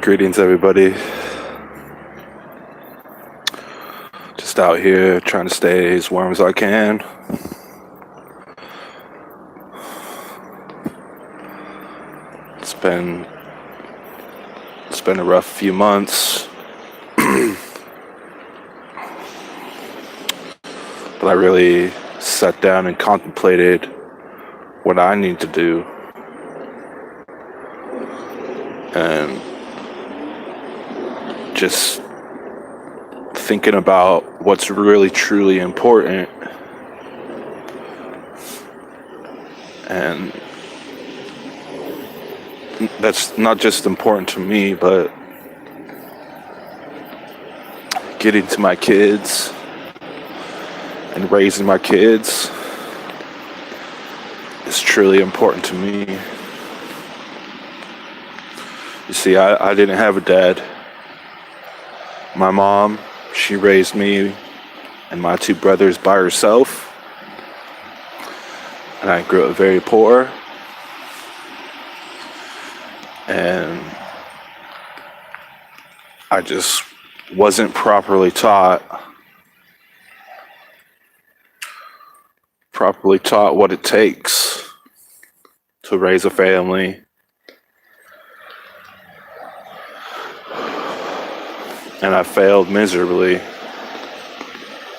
Greetings, everybody. Just out here trying to stay as warm as I can. It's been a rough few months, but I really sat down and contemplated what I need to do, and just thinking about what's really truly important. And that's not just important to me, but getting to my kids and raising my kids is truly important to me. You see, I didn't have a dad. My mom, she raised me and my two brothers by herself, and I grew up very poor. And I just wasn't properly taught what it takes to raise a family. And I failed miserably.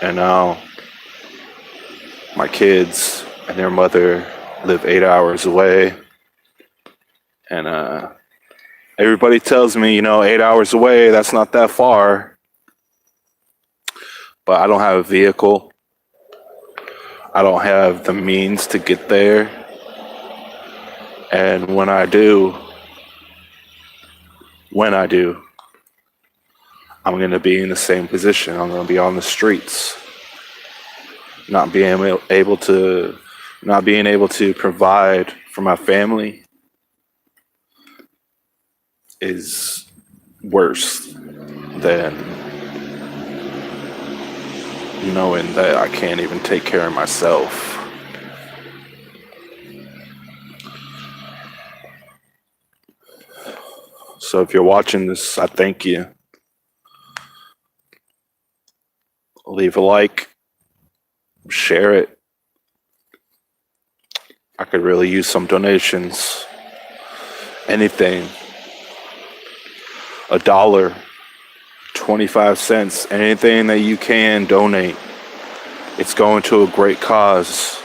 And now my kids and their mother live 8 hours away. And everybody tells me, 8 hours away, that's not that far. But I don't have a vehicle. I don't have the means to get there. And when I do, I'm going to be in the same position. I'm going to be on the streets, not being able to provide for my family is worse than knowing that I can't even take care of myself. So if you're watching this, I thank you. Leave a like, share it. I could really use some donations. Anything. $1, 25 cents, anything that you can donate. It's going to a great cause.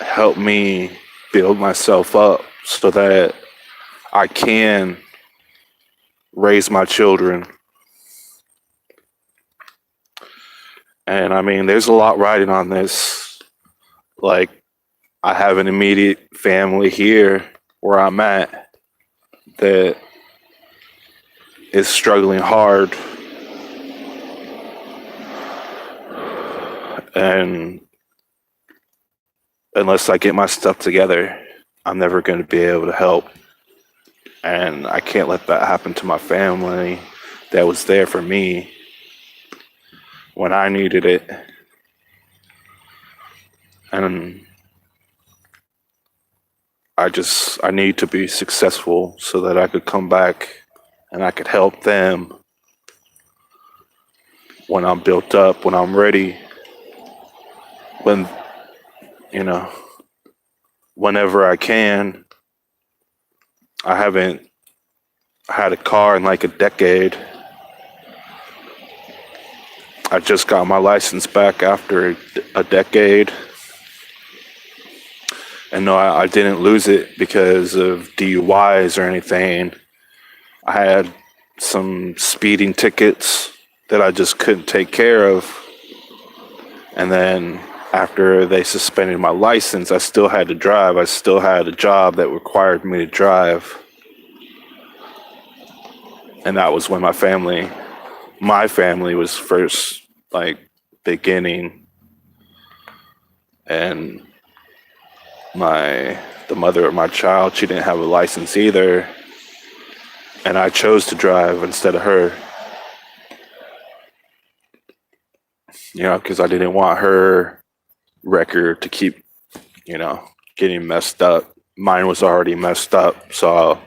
Help me build myself up so that I can raise my children. And there's a lot riding on this. Like, I have an immediate family here where I'm at that is struggling hard. And unless I get my stuff together, I'm never going to be able to help. And I can't let that happen to my family that was there for me when I needed it. And I need to be successful so that I could come back and I could help them when I'm built up, when I'm ready, whenever I can. I haven't had a car in like a decade. I just got my license back after a decade. And no, I didn't lose it because of DUIs or anything. I had some speeding tickets that I just couldn't take care of. And then after they suspended my license, I still had to drive. I still had a job that required me to drive. And that was when my family was first, beginning. And the mother of my child, she didn't have a license either. And I chose to drive instead of her. Because I didn't want her record to keep, getting messed up. Mine was already messed up, so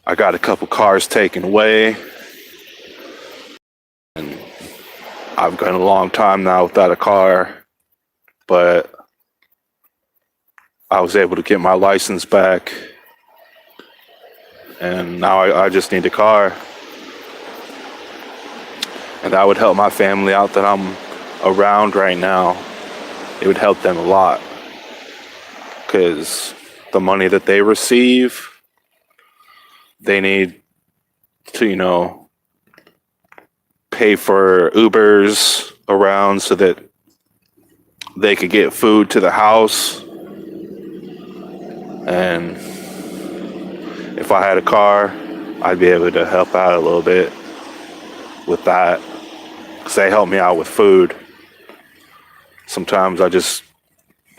I got a couple cars taken away. I've gone a long time now without a car, but I was able to get my license back, and now I just need a car. And that would help my family out that I'm around right now. It would help them a lot because the money that they receive, they need to, pay for Ubers around so that they could get food to the house. And if I had a car, I'd be able to help out a little bit with that because they help me out with food. Sometimes I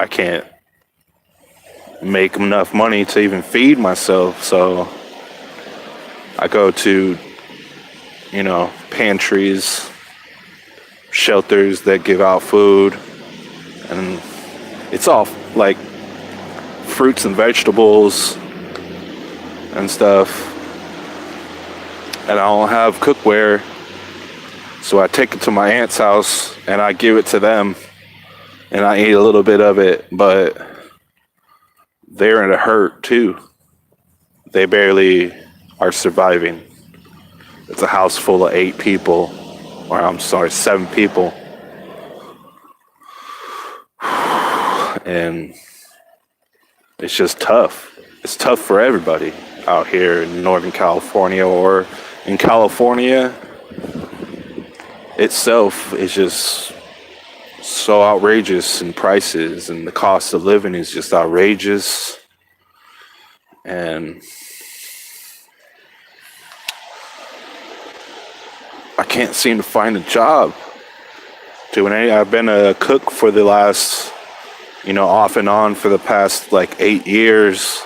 can't make enough money to even feed myself, so I go to pantries, shelters that give out food, and it's all like fruits and vegetables and stuff. And I don't have cookware, so I take it to my aunt's house and I give it to them, and I eat a little bit of it, but they're in a hurt too. They barely are surviving. It's a house full of 8 people, or I'm sorry, 7 people. And it's just tough. It's tough for everybody out here in Northern California, or in California itself is just so outrageous in prices, and the cost of living is just outrageous. And I can't seem to find a job doing any. I've been a cook for the last, off and on for the past like 8 years,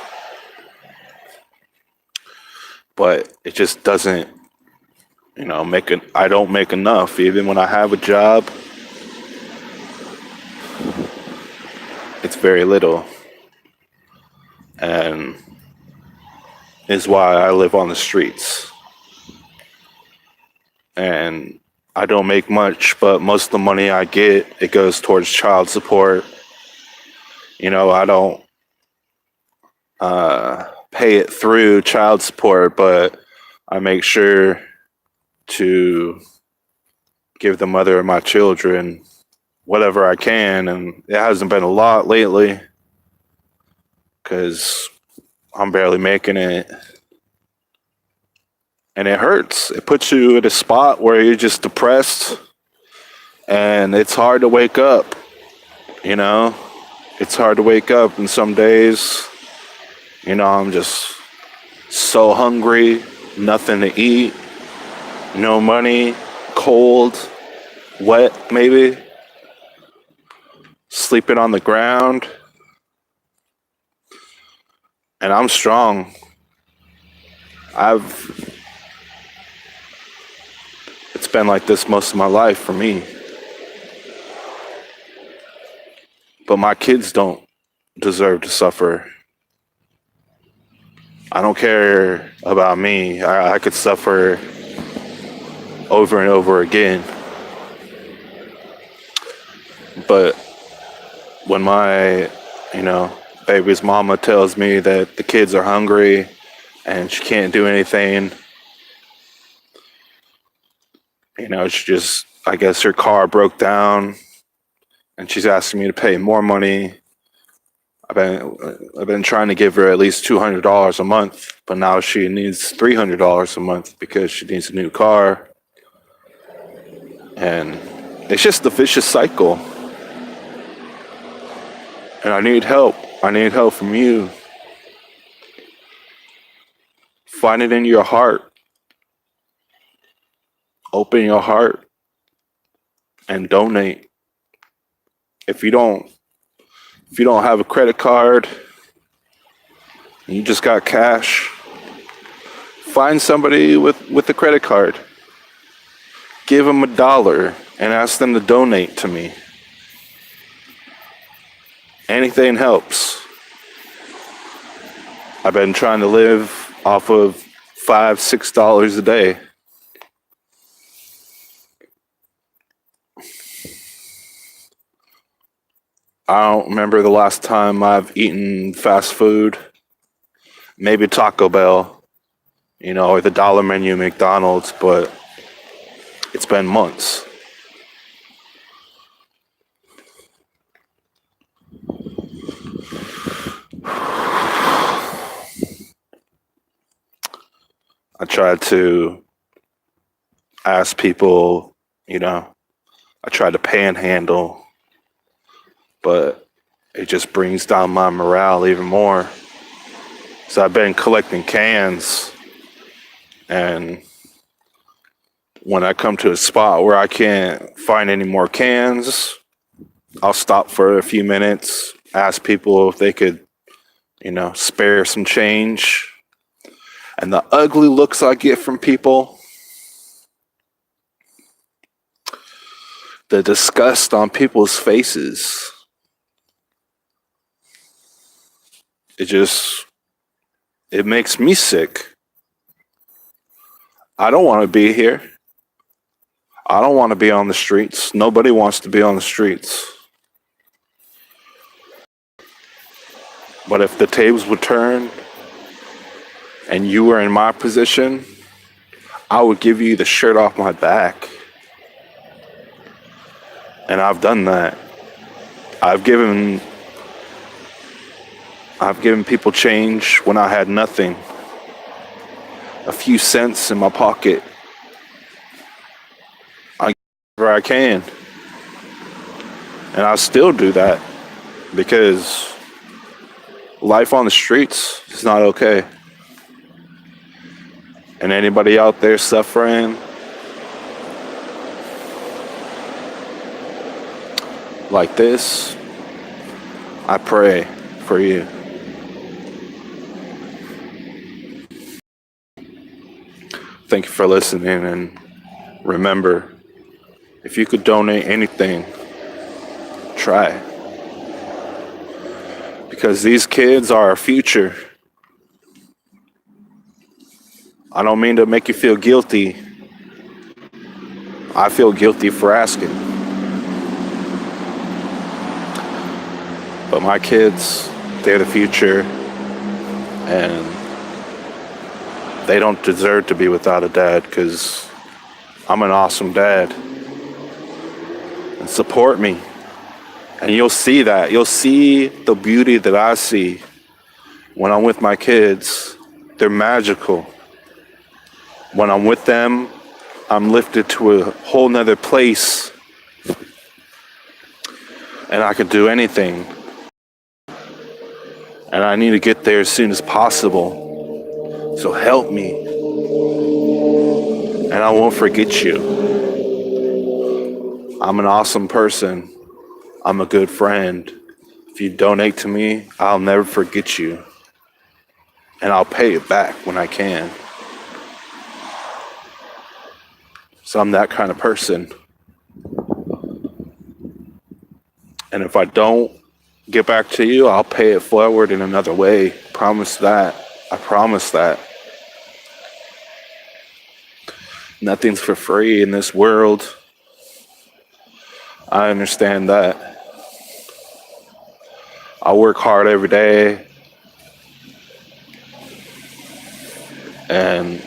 but it just doesn't, I don't make enough. Even when I have a job, it's very little, and is why I live on the streets. And I don't make much, but most of the money I get, it goes towards child support. I don't pay it through child support, but I make sure to give the mother of my children whatever I can, and it hasn't been a lot lately because I'm barely making it. And it hurts. It puts you at a spot where you're just depressed, and it's hard to wake up. It's hard to wake up, and some days, I'm just so hungry, nothing to eat, no money, cold, wet maybe, sleeping on the ground. And I'm strong. It's been like this most of my life for me. But my kids don't deserve to suffer. I don't care about me. I could suffer over and over again. But when my, baby's mama tells me that the kids are hungry and she can't do anything, she just, I guess her car broke down and she's asking me to pay more money. I've been trying to give her at least $200 a month, but now she needs $300 a month because she needs a new car. And it's just a vicious cycle. And I need help. I need help from you. Find it in your heart. Open your heart and donate. If you don't have a credit card and you just got cash, find somebody with a credit card. Give them $1 and ask them to donate to me. Anything helps. I've been trying to live off of $5, $6 a day. I don't remember the last time I've eaten fast food. Maybe Taco Bell, or the dollar menu McDonald's, but it's been months. I tried to ask people, I tried to panhandle, but it just brings down my morale even more. So I've been collecting cans, and when I come to a spot where I can't find any more cans, I'll stop for a few minutes, ask people if they could, spare some change. And the ugly looks I get from people, the disgust on people's faces, it makes me sick. I don't want to be here. I don't want to be on the streets. Nobody wants to be on the streets. But if the tables would turn and you were in my position, I would give you the shirt off my back. And I've done that. I've given people change when I had nothing. A few cents in my pocket. I give where I can. And I still do that because life on the streets is not okay. And anybody out there suffering like this, I pray for you. Thank you for listening, and remember, if you could donate anything, try. Because these kids are our future. I don't mean to make you feel guilty. I feel guilty for asking. But my kids, they're the future, and they don't deserve to be without a dad, because I'm an awesome dad. And support me. And you'll see that. You'll see the beauty that I see when I'm with my kids. They're magical. When I'm with them, I'm lifted to a whole nother place. And I can do anything. And I need to get there as soon as possible. So help me. And I won't forget you. I'm an awesome person. I'm a good friend. If you donate to me, I'll never forget you. And I'll pay it back when I can. So I'm that kind of person. And if I don't get back to you, I'll pay it forward in another way. Promise that. I promise that. Nothing's for free in this world. I understand that. I work hard every day. And,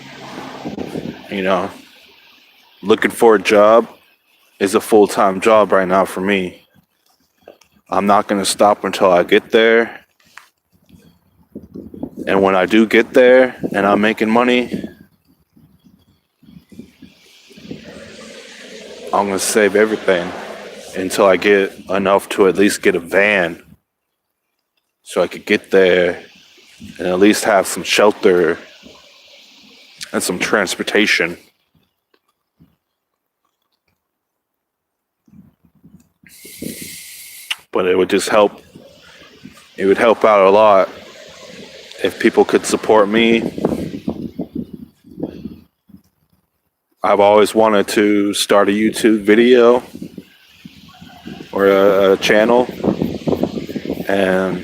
looking for a job is a full-time job right now for me. I'm not going to stop until I get there. And when I do get there and I'm making money, I'm going to save everything until I get enough to at least get a van so I could get there and at least have some shelter and some transportation. But it would just help. It would help out a lot if people could support me. I've always wanted to start a YouTube video or a channel. And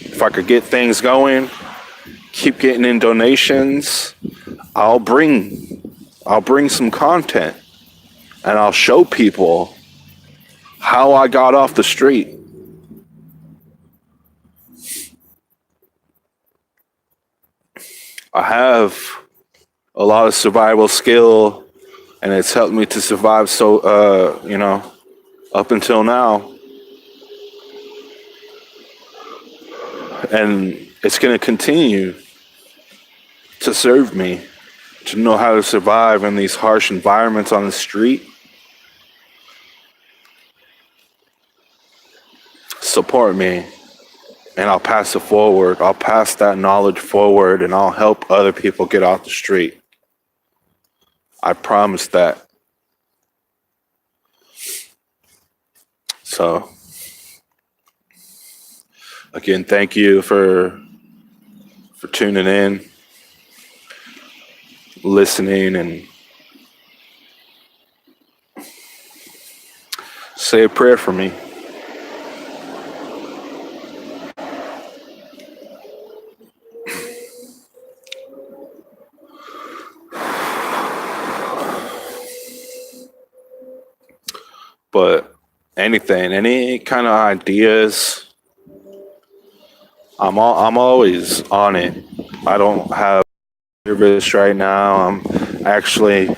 if I could get things going, keep getting in donations, I'll bring some content and I'll show people how I got off the street. I have a lot of survival skill, and it's helped me to survive. So, up until now, and it's going to continue to serve me to know how to survive in these harsh environments on the street. Support me, and I'll pass it forward. I'll pass that knowledge forward, and I'll help other people get off the street. I promise that. So, again, thank you for tuning in, listening, and say a prayer for me. But anything, any kind of ideas, I'm always on it. I don't have service right now. I'm actually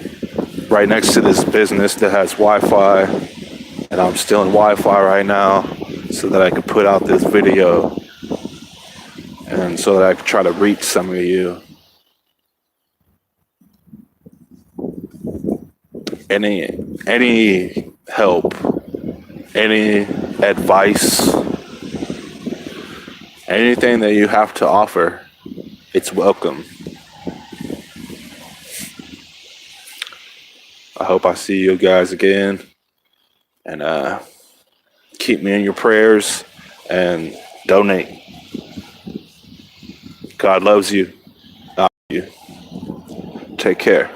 right next to this business that has Wi-Fi, and I'm still in Wi-Fi right now so that I could put out this video and so that I could try to reach some of you. Any help, any advice, anything that you have to offer, it's welcome. I hope I see you guys again, and keep me in your prayers and donate. God loves you. I love you. Take care.